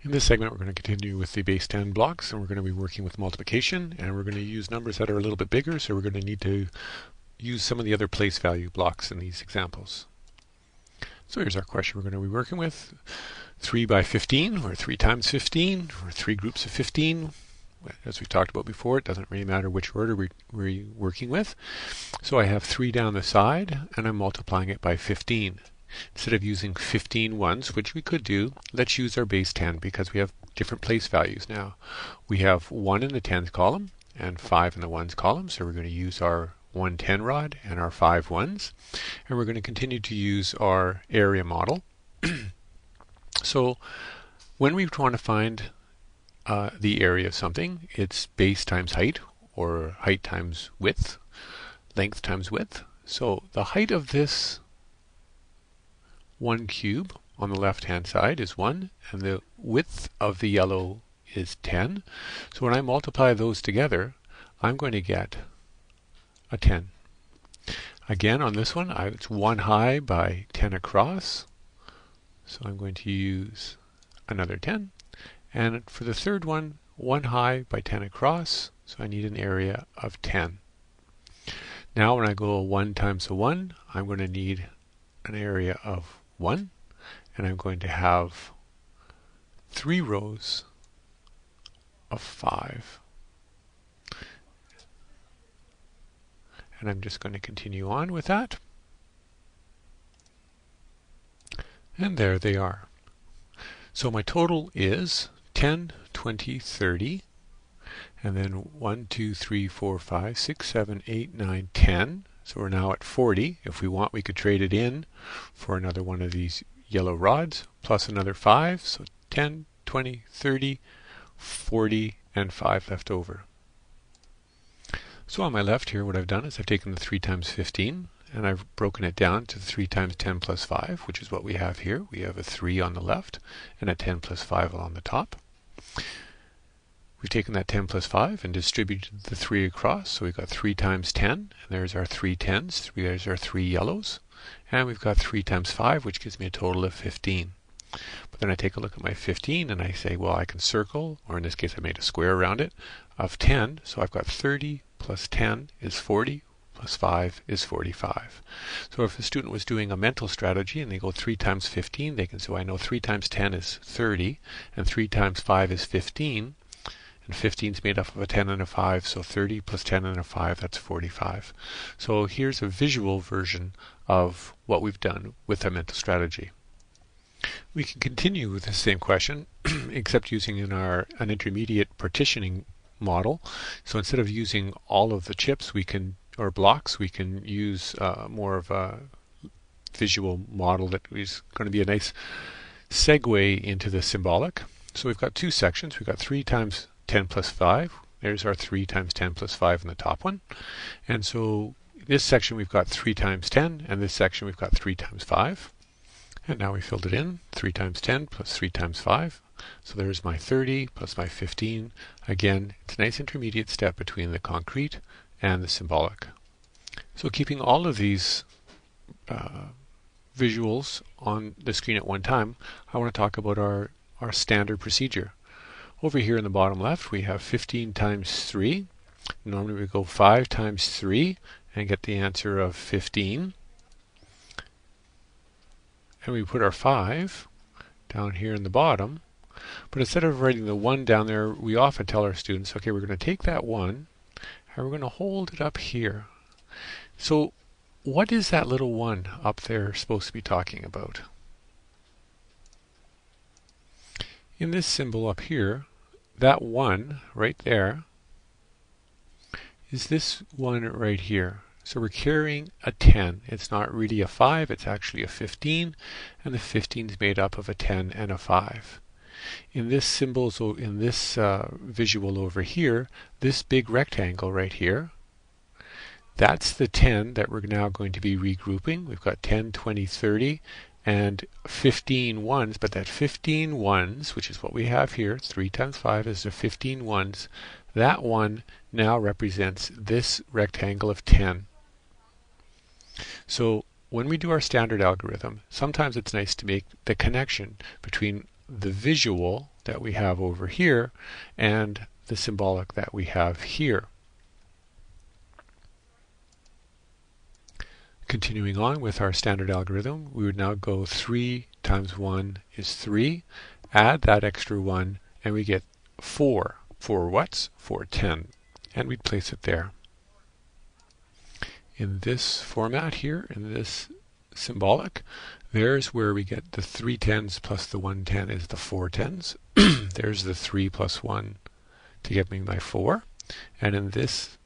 In this segment, we're going to continue with the base 10 blocks, and we're going to be working with multiplication, and we're going to use numbers that are a little bit bigger, so we're going to need to use some of the other place value blocks in these examples. So here's our question we're going to be working with. 3 by 15, or 3 times 15, or 3 groups of 15. As we talked about before, it doesn't really matter which order we're working with. So I have 3 down the side, and I'm multiplying it by 15. Instead of using 15 ones, which we could do, let's use our base 10 because we have different place values now. We have 1 in the tens column and 5 in the ones column, so we're going to use our 110 rod and our 5 ones. And we're going to continue to use our area model. So when we want to find the area of something, it's base times height, or height times width, length times width. So the height of this 1 cube on the left hand side is 1, and the width of the yellow is 10. So when I multiply those together, I'm going to get a 10. Again, on this one, it's 1 high by 10 across, so I'm going to use another 10. And for the third one, 1 high by 10 across, so I need an area of 10. Now when I go 1 times a 1, I'm going to need an area of 1, and I'm going to have 3 rows of 5. And I'm just going to continue on with that. And there they are. So my total is 10, 20, 30, and then 1, 2, 3, 4, 5, 6, 7, 8, 9, 10. So we're now at 40. If we want, we could trade it in for another one of these yellow rods, plus another 5. So 10, 20, 30, 40, and 5 left over. So on my left here, what I've done is I've taken the 3 times 15, and I've broken it down to 3 times 10 plus 5, which is what we have here. We have a 3 on the left and a 10 plus 5 on the top. We've taken that 10 plus 5 and distributed the 3 across, so we've got 3 times 10, and there's our 3 tens, there's our 3 yellows, and we've got 3 times 5, which gives me a total of 15. But then I take a look at my 15 and I say, well, I can circle, or in this case I made a square around it, of 10, so I've got 30 plus 10 is 40, plus 5 is 45. So if a student was doing a mental strategy and they go 3 times 15, they can say, well, I know 3 times 10 is 30, and 3 times 5 is 15, and 15 is made up of a 10 and a 5, so 30 plus 10 and a 5, that's 45. So here's a visual version of what we've done with a mental strategy. We can continue with the same question, except using an intermediate partitioning model. So instead of using all of the chips, or blocks, we can use more of a visual model that is going to be a nice segue into the symbolic. So we've got 2 sections. We've got 3 times 10 plus 5. There's our 3 times 10 plus 5 in the top one. And so this section we've got 3 times 10, and this section we've got 3 times 5. And now we filled it in, 3 times 10 plus 3 times 5. So there's my 30 plus my 15. Again, it's a nice intermediate step between the concrete and the symbolic. So keeping all of these visuals on the screen at one time, I want to talk about our standard procedure. Over here in the bottom left, we have 15 times 3. Normally we go 5 times 3 and get the answer of 15. And we put our 5 down here in the bottom. But instead of writing the 1 down there, we often tell our students, okay, we're going to take that 1 and we're going to hold it up here. So what is that little 1 up there supposed to be talking about? In this symbol up here, that 1 right there is this 1 right here. So we're carrying a 10. It's not really a 5, it's actually a 15, and the 15 is made up of a 10 and a 5. In this symbol, so in this visual over here, this big rectangle right here, that's the 10 that we're now going to be regrouping. We've got 10, 20, 30, and 15 ones, but that 15 ones, which is what we have here, 3 times 5 is the 15 ones, that 1 now represents this rectangle of 10. So when we do our standard algorithm, sometimes it's nice to make the connection between the visual that we have over here and the symbolic that we have here. Continuing on with our standard algorithm, we would now go 3 times 1 is 3, add that extra 1, and we get 4. 4 what's? 4 10. And we'd place it there. In this format here, in this symbolic, there's where we get the 3 10s plus the 1 10 is the 4 10s. There's the 3 plus 1 to get me my 4. And in this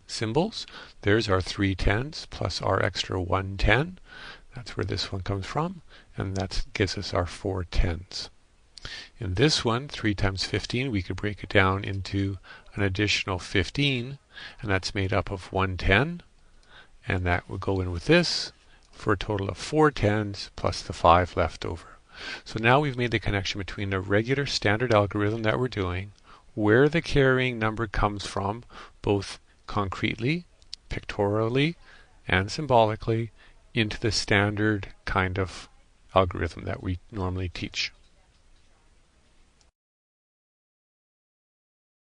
symbols, there's our 3 10s plus our extra 1 10. That's where this one comes from, and that gives us our 4 10s. In this one, 3 times 15, we could break it down into an additional 15, and that's made up of 1 10, and that would go in with this for a total of 4 10s plus the 5 left over. So now we've made the connection between the regular standard algorithm that we're doing, where the carrying number comes from, both concretely, pictorially, and symbolically, into the standard kind of algorithm that we normally teach.